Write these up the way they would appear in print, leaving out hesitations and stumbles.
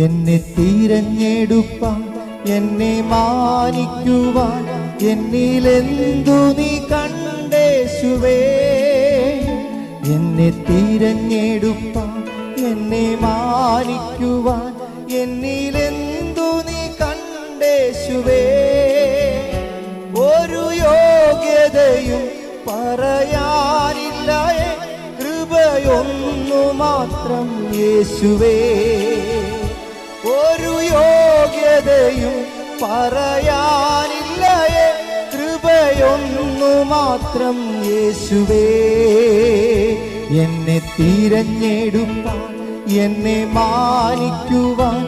എന്നെ തിരഞ്ഞെടുപ്പാൻ, എന്നെ മാനിക്കുവാൻ, എന്നിലെന്തു നീ കണ്ടേശുവേ. എന്നെ തിരഞ്ഞെടുപ്പാൻ, എന്നെ മാനിക്കുവാൻ, എന്നിലെന്തു നീ കണ്ടേശുവേ. ഒരു യോഗ്യതയും പറയാനില്ല, കൃപയൊന്നു മാത്രം യേശുവേ. ഒരു യോഗ്യതയും പറയാനില്ല, കൃപയൊന്നു മാത്രം യേശുവേ. എന്നെ തിരഞ്ഞെടുപ്പാൻ, എന്നെ മാനിക്കുവാൻ,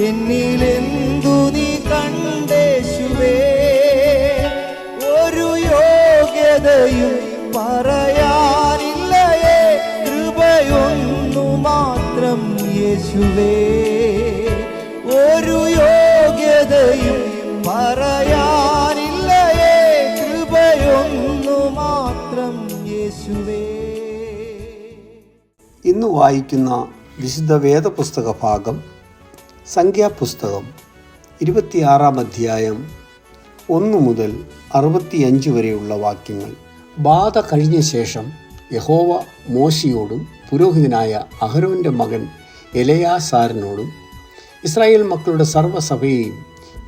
എന്നിലെന്തു നീ കണ്ടേശുവേ. ഒരു യോഗ്യതയും പറയാനില്ല, കൃപയൊന്നു മാത്രം യേശുവേ. ഒരു യോഗ്യതയും പറയാനില്ല, കൃപയൊന്നു മാത്രം യേശുവേ. ഇന്ന് വായിക്കുന്ന വിശുദ്ധ വേദപുസ്തക ഭാഗം സംഖ്യാപുസ്തകം 26 അധ്യായം 1 മുതൽ 65 വരെയുള്ള വാക്യങ്ങൾ. ബാധ കഴിഞ്ഞ ശേഷം യഹോവ മോശയോടും പുരോഹിതനായ അഹരോന്റെ മകൻ എലെയാസാരിനോടും ഇസ്രായേൽ മക്കളുടെ സർവ്വസഭയെയും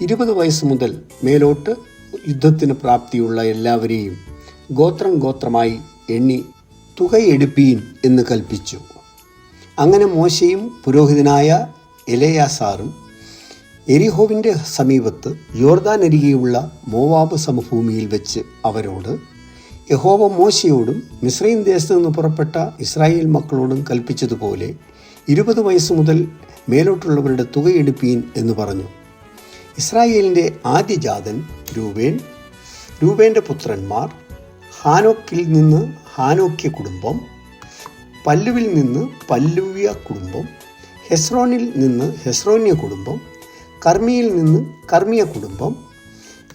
20 വയസ്സ് മുതൽ മേലോട്ട് യുദ്ധത്തിന് പ്രാപ്തിയുള്ള എല്ലാവരെയും ഗോത്രം ഗോത്രമായി എണ്ണി തുകയെടുപ്പീൻ എന്ന് കൽപ്പിച്ചു. അങ്ങനെ മോശയും പുരോഹിതനായ എലെയാസാറും എരിഹോവിൻ്റെ സമീപത്ത് യോർദാൻ അരികെയുള്ള മോവാബ് സമഭൂമിയിൽ വെച്ച് അവരോട്, യഹോവ മോശയോടും മിസ്രയീം ദേശത്ത് നിന്ന് പുറപ്പെട്ട ഇസ്രായേൽ മക്കളോടും കൽപ്പിച്ചതുപോലെ 20 വയസ്സ് മുതൽ മേലോട്ടുള്ളവരുടെ തുകയെടുപ്പീൻ എന്ന് പറഞ്ഞു. ഇസ്രായേലിൻ്റെ ആദ്യജാതൻ രൂബേൻ, രൂബേൻ്റെ പുത്രന്മാർ ഹാനോക്കിൽ നിന്ന് ഹാനോക്യ കുടുംബം, പല്ലുവിൽ നിന്ന് പല്ലുവ്യ കുടുംബം, ഹെസ്രോനിൽ നിന്ന് ഹെസ്രോന്യ കുടുംബം, കർമ്മിയിൽ നിന്ന് കർമ്മിയ കുടുംബം.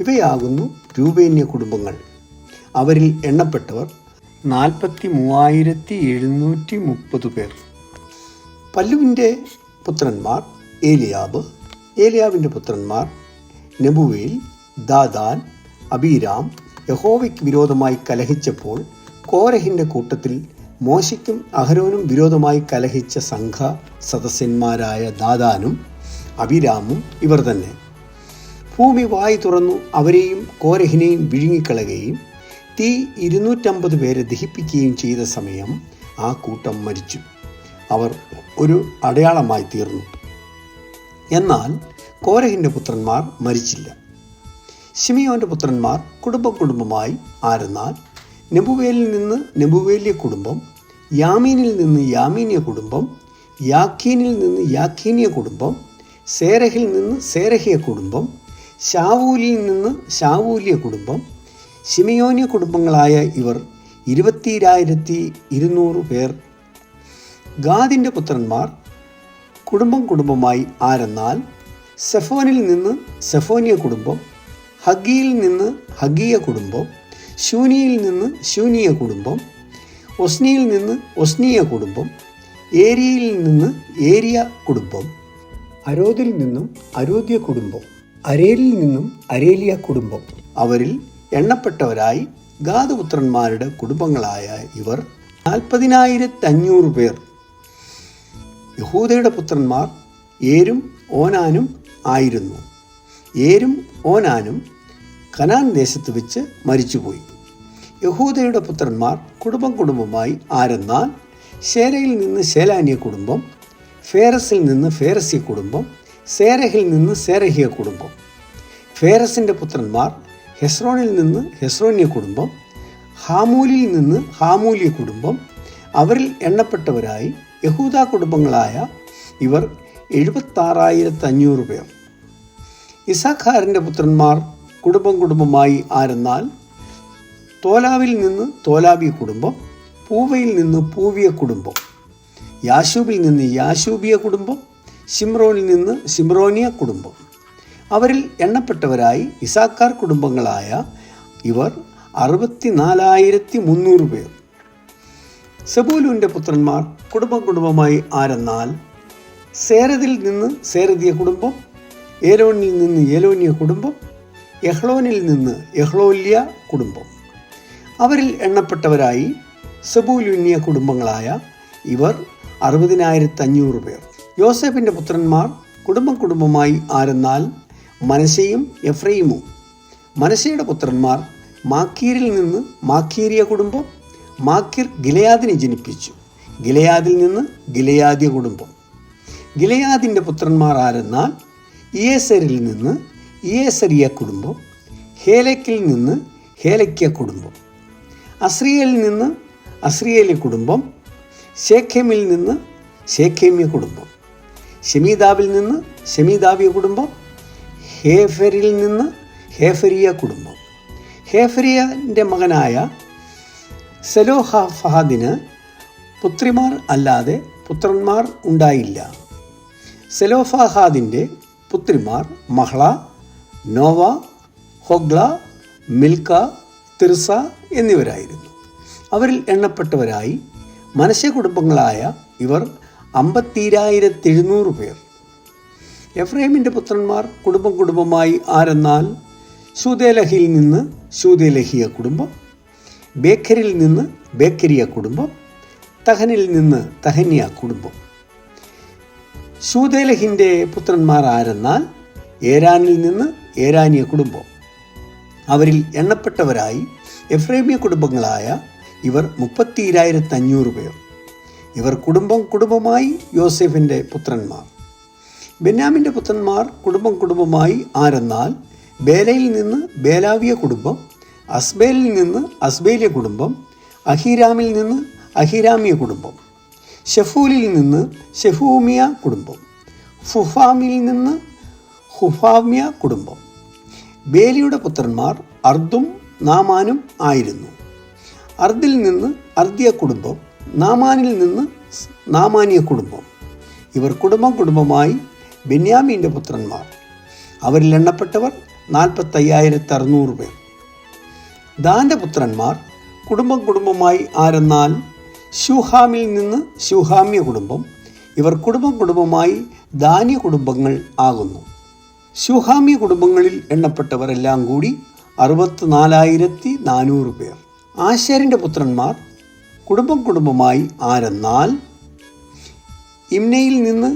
ഇവയാകുന്നു രൂബേന്യ കുടുംബങ്ങൾ. അവരിൽ എണ്ണപ്പെട്ടവർ 43,730 പേർ. പല്ലുവിൻ്റെ പുത്രന്മാർ ഏലിയാബ്, ഏലിയാബിൻ്റെ പുത്രന്മാർ നെബുവേൽ, ദാദാൻ, അബീരാം. യഹോവയ്ക്ക് വിരോധമായി കലഹിച്ചപ്പോൾ കോരഹിൻ്റെ കൂട്ടത്തിൽ മോശയ്ക്കും അഹരോനും വിരോധമായി കലഹിച്ച സംഘ സദസ്യന്മാരായ ദാദാനും അബീരാമും ഇവർ തന്നെ. ഭൂമി വായി തുറന്നു അവരെയും കോരഹിനെയും വിഴുങ്ങിക്കളയുകയും തീ 250 പേരെ ദഹിപ്പിക്കുകയും ചെയ്ത സമയം ആ കൂട്ടം മരിച്ചു. അവർ ഒരു അടയാളമായി തീർന്നു. എന്നാൽ കോരഹിൻ്റെ പുത്രന്മാർ മരിച്ചില്ല. ശിമിയോൻ്റെ പുത്രന്മാർ കുടുംബമായി ആരെന്നാൽ നെബുവേലിൽ നിന്ന് നെബുവേല്യ കുടുംബം, യാമീനിൽ നിന്ന് യാമീന്യ കുടുംബം, യാഖീനിൽ നിന്ന് യാഖീന്യ കുടുംബം, സേരഹിൽ നിന്ന് സേരഹിയ കുടുംബം, ശാവൂലിൽ നിന്ന് ശാവൂല്യ കുടുംബം. ശിമിയോന്യ കുടുംബങ്ങളായ ഇവർ 20,200 പേർ. ഗാദിൻ്റെ പുത്രന്മാർ കുടുംബമായി ആരെന്നാൽ സെഫോനിൽ നിന്ന് സെഫോന്യ കുടുംബം, ഹഗ്ഗിയിൽ നിന്ന് ഹഗ്ഗിയ കുടുംബം, ശൂനിയിൽ നിന്ന് ശൂനിയ കുടുംബം, ഒസ്നിയിൽ നിന്ന് ഒസ്നിയ കുടുംബം, ഏരിയയിൽ നിന്ന് ഏരിയ കുടുംബം, അരോദിൽ നിന്നും അരോദ്യ കുടുംബം, അരേലിൽ നിന്നും അരേലിയ കുടുംബം. അവരിൽ എണ്ണപ്പെട്ടവരായി ഗാദപുത്രന്മാരുടെ കുടുംബങ്ങളായ ഇവർ 40,500 പേർ. യഹൂദയുടെ പുത്രന്മാർ ഏരും ഓനാനും ആയിരുന്നു. ഏരും ഓനാനും കനാൻ ദേശത്ത് വെച്ച് മരിച്ചുപോയി. യഹൂദയുടെ പുത്രന്മാർ കുടുംബമായി ആരെന്നാൽ ശേരയിൽ നിന്ന് ശേലാന്യ കുടുംബം, ഫേറസിൽ നിന്ന് ഫേറസ്യ കുടുംബം, സേരഹിൽ നിന്ന് സേരഹിയ കുടുംബം. ഫേറസിൻ്റെ പുത്രന്മാർ ഹെസ്രോനിൽ നിന്ന് ഹെസ്രോന്യ കുടുംബം, ഹാമൂലിൽ നിന്ന് ഹാമൂല്യ കുടുംബം. അവരിൽ എണ്ണപ്പെട്ടവരായി യഹൂദ കുടുംബങ്ങളായ ഇവർ 76,500 പേർ. ഇസാഖാരിൻ്റെ പുത്രന്മാർ കുടുംബമായി ആരെന്നാൽ തോലാവിൽ നിന്ന് തോലാബി കുടുംബം, പൂവയിൽ നിന്ന് പൂവിയ കുടുംബം, യാശൂബിൽ നിന്ന് യാശൂബിയ കുടുംബം, ശിമ്രോനിൽ നിന്ന് ശിമ്രോനിയ കുടുംബം. അവരിൽ എണ്ണപ്പെട്ടവരായി ഇസാക്കാർ കുടുംബങ്ങളായ ഇവർ 64,300 പേർ. സെബൂലൂൻ്റെ പുത്രന്മാർ കുടുംബമായി ആരെന്നാൽ സേരതിൽ നിന്ന് സേരതിയ കുടുംബം, ഏലോനിൽ നിന്ന് ഏലോനിയ കുടുംബം, യഹ്ലോനിൽ നിന്ന് യഹ്ലോല്യ കുടുംബം. അവരിൽ എണ്ണപ്പെട്ടവരായി സെബൂലൂന്യ കുടുംബങ്ങളായ ഇവർ 60,500 പേർ. യോസേഫിൻ്റെ പുത്രന്മാർ കുടുംബമായി ആരെന്നാൽ മനശ്ശെയും എഫ്രയീമും. മനശ്ശെയുടെ പുത്രന്മാർ മാക്കീരിൽ നിന്ന് മാക്കീരിയ കുടുംബം. മാക്കീർ ഗിലെയാദിനെ ജനിപ്പിച്ചു. ഗിലെയാദിൽ നിന്ന് ഗിലെയാദ്യ കുടുംബം. ഗിലെയാദിൻ്റെ പുത്രന്മാർ ആരെന്നാൽ ഇയേസരിൽ നിന്ന് ഇയേസരിയ കുടുംബം. ഹേലെക്കിൽ നിന്ന് ഹേലെക്യ കുടുംബം. അസ്രിയേലിൽ നിന്ന് അസ്രിയേലി കുടുംബം. ശേഖേമിൽ നിന്ന് ശേഖേമ്യ കുടുംബം. ഷെമീദാവിൽ നിന്ന് ഷെമീദാവിയ കുടുംബം. ഹേഫരിൽ നിന്ന് ഹേഫരിയ കുടുംബം. ഹേഫരിയൻ്റെ മകനായ സെലോഹാഫാദിന് പുത്രിമാർ അല്ലാതെ പുത്രന്മാർ ഉണ്ടായില്ല. സെലോഫാഹാദിൻ്റെ പുത്രിമാർ മഹ്ള, നോവ, ഹൊഗ്ല, മിൽക്ക, തിർസ എന്നിവരായിരുന്നു. അവരിൽ എണ്ണപ്പെട്ടവരായി മനശ്ശെ കുടുംബങ്ങളായ ഇവർ 52,700 പേർ. എഫ്രൈമിൻ്റെ പുത്രന്മാർ കുടുംബമായി ആരെന്നാൽ ശൂദേലഹിൽ നിന്ന് ശൂദേലഹിയ കുടുംബം. ബേഖരിൽ നിന്ന് ബേഖരിയ കുടുംബം. തഹനിൽ നിന്ന് തഹന്യ കുടുംബം. ശൂദേലഹിൻ്റെ പുത്രന്മാർ ആരെന്നാൽ ഏരാനിൽ നിന്ന് ഏരാനിയ കുടുംബം. അവരിൽ എണ്ണപ്പെട്ടവരായി എഫ്രൈമ്യ കുടുംബങ്ങളായ ഇവർ 32,500 പേർ. ഇവർ കുടുംബമായി യോസേഫിൻ്റെ പുത്രന്മാർ. ബെന്യാമിൻ്റെ പുത്രന്മാർ കുടുംബമായി ആരെന്നാൽ ബേലയിൽ നിന്ന് ബേലാവിയ കുടുംബം. അസ്ബേലിൽ നിന്ന് അസ്ബേലിയ കുടുംബം. അഹീരാമിൽ നിന്ന് അഹീരാമിയ കുടുംബം. ഷെഫൂലിൽ നിന്ന് ഷെഫൂമിയ കുടുംബം. ഫുഫാമിൽ നിന്ന് ഹുഫാമ്യ കുടുംബം. ബേലിയുടെ പുത്രന്മാർ അർദും നാമാനും ആയിരുന്നു. അർദിൽ നിന്ന് അർദിയ കുടുംബം. നാമാനിൽ നിന്ന് നാമാനിയ കുടുംബം. ഇവർ കുടുംബമായി ബെന്യാമീൻ്റെ പുത്രന്മാർ. അവരിൽ എണ്ണപ്പെട്ടവർ 45,600 പേർ. ദാൻ്റെ പുത്രന്മാർ കുടുംബമായി ആരെന്നാൽ ശൂഹാമിൽ നിന്ന് ശൂഹാമ്യ കുടുംബം. ഇവർ കുടുംബമായി ദാന്യ കുടുംബങ്ങൾ ആകുന്നു. ശൂഹാമ്യ കുടുംബങ്ങളിൽ എണ്ണപ്പെട്ടവർ എല്ലാം കൂടി 64,400 പേർ. ആശേരിൻ്റെ പുത്രന്മാർ കുടുംബമായി ആരെന്നാൽ ഇമ്നയിൽ നിന്ന്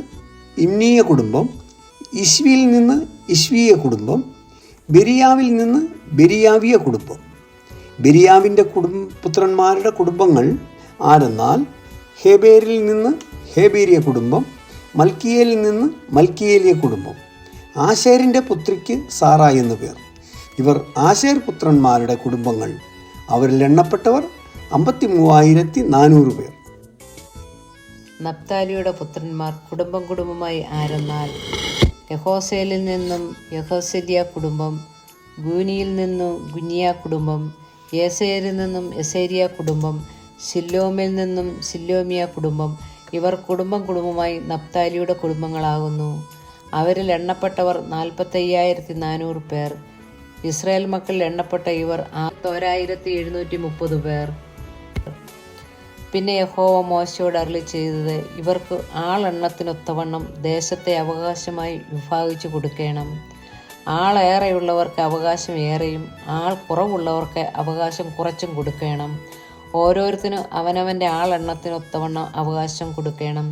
ഇമ്നീയ കുടുംബം. ഇശ്വിയിൽ നിന്ന് ഇശ്വീയ കുടുംബം. ബെരിയാവിൽ നിന്ന് ബെരിയാവിയ കുടുംബം. ബെരിയാവിൻ്റെ പുത്രന്മാരുടെ കുടുംബങ്ങൾ ആരെന്നാൽ ഹേബേരിൽ നിന്ന് ഹേബേരിയ കുടുംബം. മൽക്കിയേലിൽ നിന്ന് മൽക്കിയേലിയ കുടുംബം. ആശേരിൻ്റെ പുത്രിക്ക് സാറ എന്നു പേർ. ഇവർ ആശേർ പുത്രന്മാരുടെ കുടുംബങ്ങൾ. അവരിൽ എണ്ണപ്പെട്ടവർ 53,400 പേർ. നപ്താലിയുടെ പുത്രന്മാർ കുടുംബമായി ആരെന്നാൽ യഹോസേലിൽ നിന്നും യഹോസല്യ കുടുംബം. ഗൂനിയിൽ നിന്നും ഗുനിയ കുടുംബം. യേസേരിൽ നിന്നും യസേരിയ കുടുംബം. സില്ലോമിൽ നിന്നും സില്ലോമിയ കുടുംബം. ഇവർ കുടുംബമായി നപ്താലിയുടെ കുടുംബങ്ങളാകുന്നു. അവരിൽ എണ്ണപ്പെട്ടവർ 45,400 പേർ. ഇസ്രായേൽ മക്കളിൽ എണ്ണപ്പെട്ട ഇവർ 1,730 പേർ. പിന്നെ യഹോവ മോശയോട് അരുളി ചെയ്തത്, ഇവർക്ക് ആളെണ്ണത്തിനൊത്തവണ്ണം ദേശത്തെ അവകാശമായി വിഭാഗിച്ചു കൊടുക്കണം. ആളേറെയുള്ളവർക്ക് അവകാശം ഏറെയും ആൾ കുറവുള്ളവർക്ക് അവകാശം കുറച്ചും കൊടുക്കണം. ഓരോരുത്തരും അവനവൻ്റെ ആളെണ്ണത്തിനൊത്തവണ്ണം അവകാശം കൊടുക്കണം.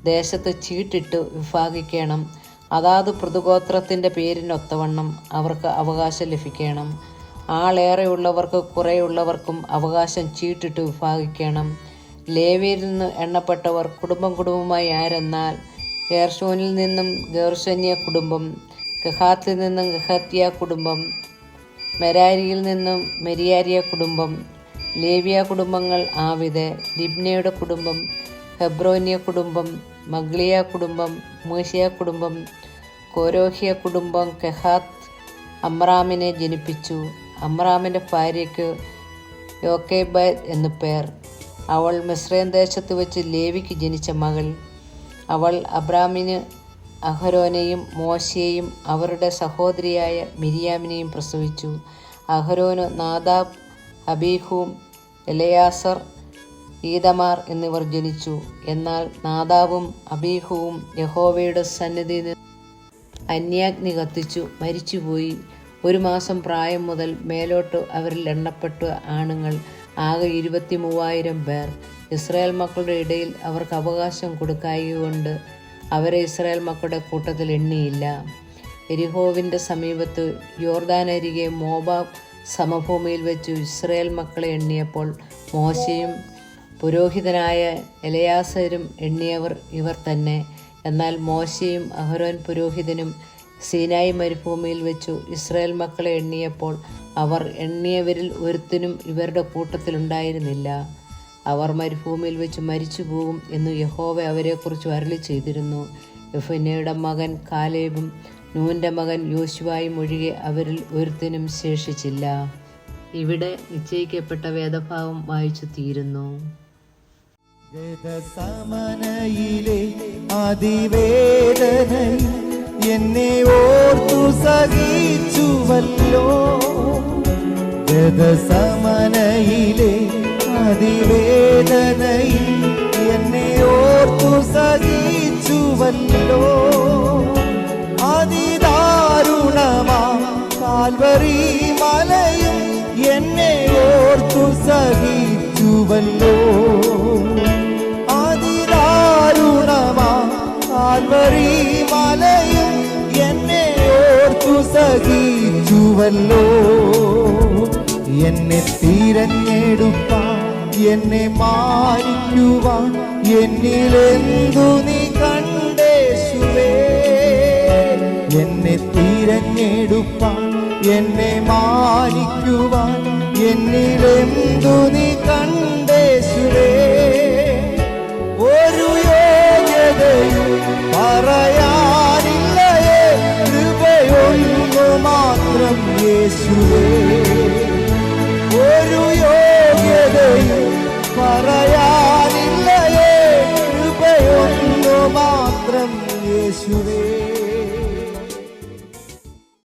ദേശത്ത് ചീട്ടിട്ട് വിഭാഗിക്കണം. അതാത് പൃഥുഗോത്രത്തിൻ്റെ പേരിനൊത്തവണ്ണം അവർക്ക് അവകാശം ലഭിക്കണം. ആളേറെയുള്ളവർക്ക് കുറേയുള്ളവർക്കും അവകാശം ചീട്ടിട്ട് വിഭാഗിക്കണം. ലേവിയിൽ നിന്ന് എണ്ണപ്പെട്ടവർ കുടുംബമായി ആരെന്നാൽ ഗേർഷോനിൽ നിന്നും ഗേർഷന്യ കുടുംബം. ഗഹാത്തിൽ നിന്നും ഗഹത്യ കുടുംബം. മെരാരിയിൽ നിന്നും മെരിയാരിയ കുടുംബം. ലേവിയ കുടുംബങ്ങൾ ആവിത്, ലിബ്നയുടെ കുടുംബം, ഹെബ്രോന്യ കുടുംബം, മഗ്ലിയ കുടുംബം, മൂശിയ കുടുംബം. കോരോഹ്യ കുടുംബം കെഹാത്ത് അമ്രാമിനെ ജനിപ്പിച്ചു. അമ്രാമിൻ്റെ ഭാര്യയ്ക്ക് യോക്കേബേദ് എന്നു പേർ. അവൾ മിസ്രൈം ദേശത്ത് വെച്ച് ലേവിക്ക് ജനിച്ച മകൾ. അവൾ അബ്രാമിന് അഹരോനെയും മോശയെയും അവരുടെ സഹോദരിയായ മിരിയാമിനെയും പ്രസവിച്ചു. അഹരോന് നാദാബ്, അബീഹൂം, എലയാസർ, ഈതമാർ എന്നിവർ ജനിച്ചു. എന്നാൽ നാദാബും അബീഹുവും യഹോവയുടെ സന്നിധിയിൽ നിന്ന് അന്യാഗ്നി കത്തിച്ചു മരിച്ചുപോയി. 1 മാസം പ്രായം മുതൽ മേലോട്ട് അവരിൽ എണ്ണപ്പെട്ട ആണുങ്ങൾ ആകെ 23,000 പേർ. ഇസ്രായേൽ മക്കളുടെ ഇടയിൽ അവർക്ക് അവകാശം കൊടുക്കായകൊണ്ട് അവരെ ഇസ്രായേൽ മക്കളുടെ കൂട്ടത്തിൽ എണ്ണിയില്ല. യെരിഹോവിൻ്റെ സമീപത്ത് യോർദാനരികെ മോവാബ് സമഭൂമിയിൽ വെച്ച് ഇസ്രായേൽ മക്കളെ എണ്ണിയപ്പോൾ മോശയും പുരോഹിതനായ എലയാസരും എണ്ണിയവർ ഇവർ തന്നെ. എന്നാൽ മോശയും അഹരോൻ പുരോഹിതനും സീനായി മരുഭൂമിയിൽ വെച്ചു ഇസ്രായേൽ മക്കളെ എണ്ണിയപ്പോൾ അവർ എണ്ണിയവരിൽ ഒരുത്തനും ഇവരുടെ കൂട്ടത്തിലുണ്ടായിരുന്നില്ല. അവർ മരുഭൂമിയിൽ വെച്ച് മരിച്ചു പോകും എന്ന് യഹോവ അവരെക്കുറിച്ച് അരുളി ചെയ്തിരുന്നു. യെഫുന്നെയുടെ മകൻ കാലേബും നൂൻ്റെ മകൻ യോശുവയും ഒഴികെ അവരിൽ ഒരുത്തനും ശേഷിച്ചില്ല. ഇവിടെ നിശ്ചയിക്കപ്പെട്ട വേദഭാഗം വായിച്ചു തീരുന്നു. ഗതസമനയിലെ അതിവേദനയിൽ എന്നെ ഓർത്തു സഹിച്ചുവല്ലോ. ഗതസമനയിലെ അതിവേദനയിൽ എന്നെ ഓർത്തു സഹിച്ചുവല്ലോ. അതിദാരുണമാ കാൽവരി മലയും എന്നെ ഓർത്തു സഹിച്ചുവല്ലോ. അതിദാരുണമാ കാൽവരി മലയും എന്നെ ഓർത്തു സഹിച്ചുവല്ലോ. എന്നെ തിരഞ്ഞെടുപ്പാൻ എന്നെ മാനിക്കുവാൻ എന്നിലെന്തു നീ കണ്ടേശുവേ. എന്നെ തിരഞ്ഞെടുപ്പാൻ എന്നെ മാനിക്കുവാൻ എന്നിലെന്തു നീ കണ്ടേശുവേ. ഒരു യോഗ്യതയും പറയാനില്ലയേ, കൃപയൊന്നു മാത്രം യേശുവേ. ഒരു യോഗ്യതയും പറയാനില്ലയേ, കൃപയൊന്നു മാത്രം യേശുവേ.